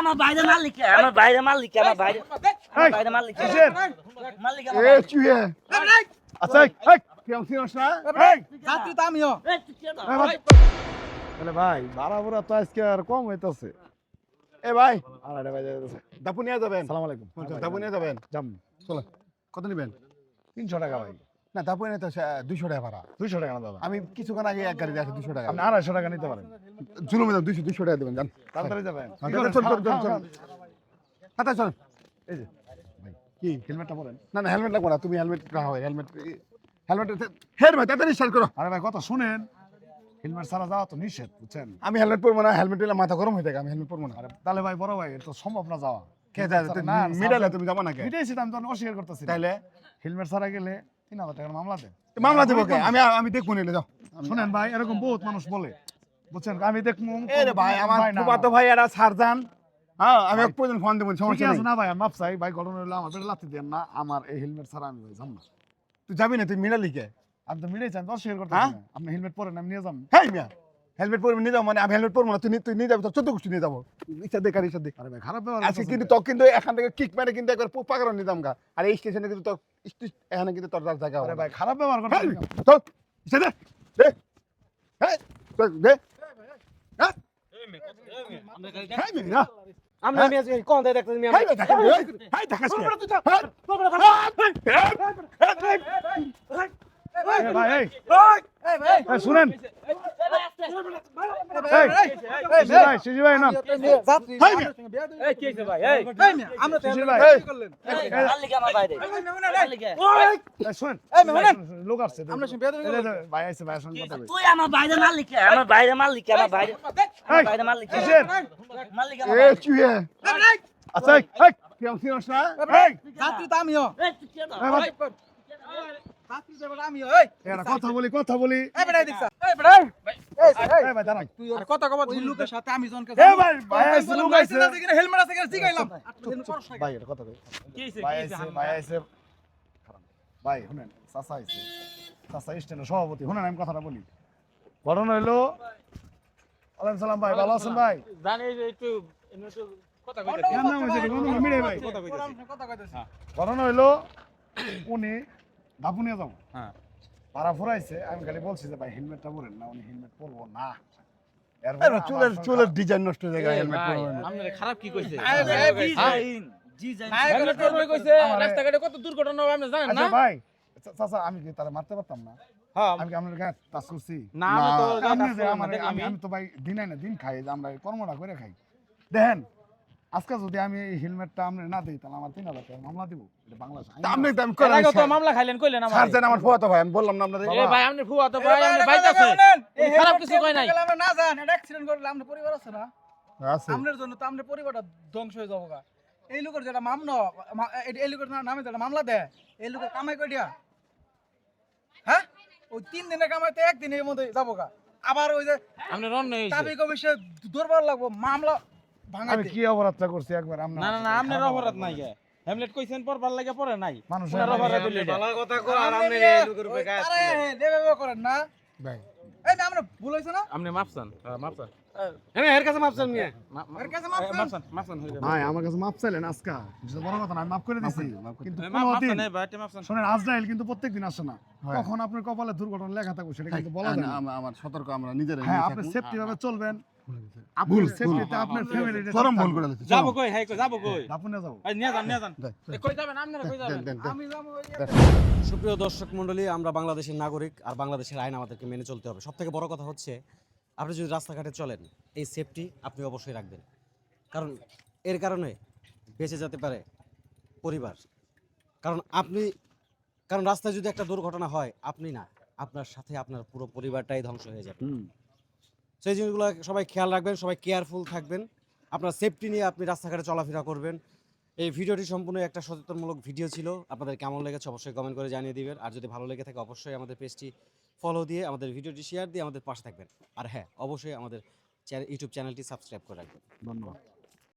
আমার বাইরে মালিক আমার বাইরে মালিক আমার বাইরে বাইরে মালিক মালিক আমার এ কি হে আচ্ছা এই কেমন ছিস না এই যাত্রী তো আমিও তাহলে ভাই ভাড়া ভরা তো আজকে আর কম হইতাছে এ ভাই আরে ভাই দাপু নিয়ে যাবেন আসসালামু আলাইকুম দাপু নিয়ে যাবেন যাম চলো কত নেবেন 300 টাকা ভাই না দাপু নিয়ে তো 200 টাকা ভাড়া 200 টাকা না দাদা আমি কিছুক্ষণ আগে এক গাড়ি দেখে 200 টাকা আপনি 250 টাকা নিতে পারেন জুলুমে 200 টাকা দেবেন জান তাড়াতাড়ি যাবেন চল চল চল চল তাড়াতাড়ি চল এই যে ভাই কি হেলমেটটা পরেন না না হেলমেট লাগবে না তুমি হেলমেট রাখো হেলমেট হেড ভাই তাড়াতাড়ি স্টার্ট করো আরে ভাই কথা শুনেন হেলমেট ছাড়া যাওয়া তো নিষেধ বুঝছেন আমি হেলমেট পরবো না হেলমেট দিলে মাথা গরম হয়ে থাকে আমি হেলমেট পরবো না আরে তাহলে ভাই বড় ভাই এটা তো সম্ভব না যাওয়া কে যায় না মিডালে তুমি যাবা না কে মিডাইছি আমি তো অস্বীকার করতেছি তাইলে হেলমেট ছাড়া গেলে 3000 টাকার মামলা দেন মামলা দেব কে আমি দেখবো নিলে যাও শুনেন ভাই এরকম বহুত মানুষ বলে বুঝছেন আমি দেখবো আরে ভাই আমার ফুফাতো ভাই এরা সার্জন হ্যাঁ আমি এক পর্যন্ত ফোন দেব সমস্যা নেই না ভাই আমি মাপ চাই ভাই ঘটনা হলো আমার পেটে লাথি দেন না আমার এই হেলমেট ছাড়া আমি ভাই যাব না তুই যাবি না তুই মিডালি কে আমি তো মিডাইছি আমি তো অস্বীকার করতেছি না আপনি হেলমেট পরেন আমি নিয়ে যাব হেই মিয়া হেলমেট পরে নিয়ে যাবো মানে আমি হেলমেট পরবো না তুই নিয়ে যাবি তো 14 গোষ্ঠী নিয়ে যাবো ইচ্ছা দেখ আর ইচ্ছা দেখ আরে ভাই খারাপ ব্যাপার আজকে কিন্তু তো কিন্তু এখান থেকে কিক মেরে কিন্তু একবার পাগড় নিয়ে যামগা আর এই স্টেশনে কিন্তু তো এখানে কিন্তু তোর জায়গা আরে ভাই খারাপ ব্যবহার করছিস চল ইচ্ছা দে দে হ্যাঁ দে হ্যাঁ হ্যাঁ মিয়া আমরা আমি আজকে কোন দেয় দেখতেছি আমি হাই দেখা হাই দেখাস কে ভাই এই ভাই শুনেন শিশু ভাই না যাত্রী এই কি হইছে ভাই এই আমরা তো করলেন মালিক আমার বাইরে মালিক শুনেন লোক আসছে আমরা শুন বেয়াদবি ভাই আইছে ভাই শুন কথা তুই আমার বাইরে মালিক আমার বাইরে মালিক আমার বাইরে বাইরে মালিক মালিক আমার এ কি হে আচ্ছা এই কেমন ছিস না এই যাত্রী তো আমিও যাত্রী যাবে আমিও এই এরা কথা বলি এই বেড়াই দিছ এই বেড়াই এই ভাই দাঁড়ান তুই আর কথা কবা দুই লোকের সাথে আমি জনকে এ ভাই ভাই আইছে লোক আইছে হেলমেট আছে কিনা জিগাইলাম ভাই এটা কথা কই কি হইছে ভাই আইছে ভাই শুনেন চাচা আইছে চাচা স্ট্যান্ডের সভাপতি শুনেন আমি কথাটা বলি ঘটনা হইলো ওয়ালাইকুম সালাম ভাই ভালো আছেন ভাই জানি একটু কথা কইতেছি নাম হইছে ঘটনা মিলে ভাই কথা কইতেছি ঘটনা হইলো উনি ধাপু নিয়ে যাবো হ্যাঁ ভাড়া ফুরাইছে আমি খালি বলছি যে ভাই হেলমেটটা পরেন না উনি হেলমেট পরবো না চুলের ডিজাইন নষ্ট হয়ে যায় হেলমেট পরবো না আপনারা খারাপ কি কইছে জি জানি হেলমেট পরবে কইছে রাস্তাঘাটে কত দুর্ঘটনা হবে আপনি জানেন না আচ্ছা ভাই চাচা আমি কি তারা মারতে পারতাম না হ্যাঁ আমি কি আপনার গায়ে টাচ করছি না আমি তো আমি তো ভাই দিনাই না দিন খাই যে আমরা এই কর্মটা করে খাই দেখেন আজকে যদি আমি এই হেলমেটটা আপনি না দিই তাহলে আমার 3000 টাকা মামলা দিব এটা বাংলাদেশ আপনি তো আমি আগে তো মামলা খাইলেন কইলেন আমার সার্জন আমার ফুয়াতো ভাই আমি বললাম না আপনাদের এই ভাই আপনি ফুয়া তো ভাই আপনি বাইতে আছে খারাপ কিছু কই নাই আমরা না জান এটা অ্যাক্সিডেন্ট করলে আমরা পরিবার আছে না আছে আমনের জন্য তো আমনের পরিবারটা ধ্বংস হয়ে যাবো গা এই লোকের যেটা মামলা এই লোকের নামে যেটা মামলা দেয় এই লোকের কামাই কই দিয়া হ্যাঁ ওই 3 দিনের কামাইতে একদিনের মধ্যে যাবো গা আবার ওই যে আপনি রন নেই তাবিক অফিসে দুর্বল লাগবো মামলা ভাঙা আমি কি অপরাধটা করছি একবার আমরা না না না আপনার অপরাধ নাই গে হেমলেট কইছেন পরবার লাগে পরে নাই মানুষের অপরাধ দিলে ভালো কথা কো আর আপনি এই লোকের উপরে গায় আরে দেবে করেন না ভাই এই না আমরা ভুল হইছে না আপনি মাপছান মাপছান আমি এর কাছে মাপছান মিয়া এর কাছে মাপছান হই যাবে ভাই আমার কাছে মাপ চাইলেন আজকা যেটা বড় কথা না আমি মাপ করে দিছি কিন্তু মাপছান এই ভাই মাপছান শুনেন আজরাইল কিন্তু প্রত্যেকদিন আসে না কখন আপনার কপালে দুর্ঘটনা লেখা থাকবে সেটা কিন্তু বলা যায় না আমার সতর্ক আমরা নিজেরাই হ্যাঁ আপনি সেফটি ভাবে চলবেন আপনার সেফটিতে আপনার ফ্যামিলিতে চরম ভুল করে দিয়েছি যাবো কই হাই কই যাবো কই আপনি যাও এই নিয়ে যান কই যাবেন আপনারা কই যাবেন আমি যাবো সুপ্রিয় দর্শক মণ্ডলী, আমরা বাংলাদেশের নাগরিক আর বাংলাদেশের আইন আমাদেরকে মেনে চলতে হবে। সবথেকে বড় কথা হচ্ছে আপনি যদি রাস্তাঘাটে চলেন এই সেফটি আপনি অবশ্যই রাখবেন, কারণ এর কারণে বেঁচে যেতে পারে পরিবার। কারণ রাস্তায় যদি একটা দুর্ঘটনা হয় আপনি না, আপনার সাথে আপনার পুরো পরিবারটাই ধ্বংস হয়ে যাবে। সেই জিনিসগুলো সবাই খেয়াল রাখবেন, সবাই কেয়ারফুল থাকবেন, আপনার সেফটি নিয়ে আপনি রাস্তাঘাটে চলাফেরা করবেন। এই ভিডিওটি সম্পূর্ণ একটা সচেতনমূলক ভিডিও ছিল। আপনাদের কেমন লেগেছে অবশ্যই কমেন্ট করে জানিয়ে দিবেন। আর যদি ভালো লেগে থাকে অবশ্যই আমাদের পেজটি ফলো দিয়ে আমাদের ভিডিওটি শেয়ার দিয়ে আমাদের পাশে থাকবেন। আর হ্যাঁ, অবশ্যই আমাদের ইউটিউব চ্যানেলটি সাবস্ক্রাইব করে রাখবেন। ধন্যবাদ।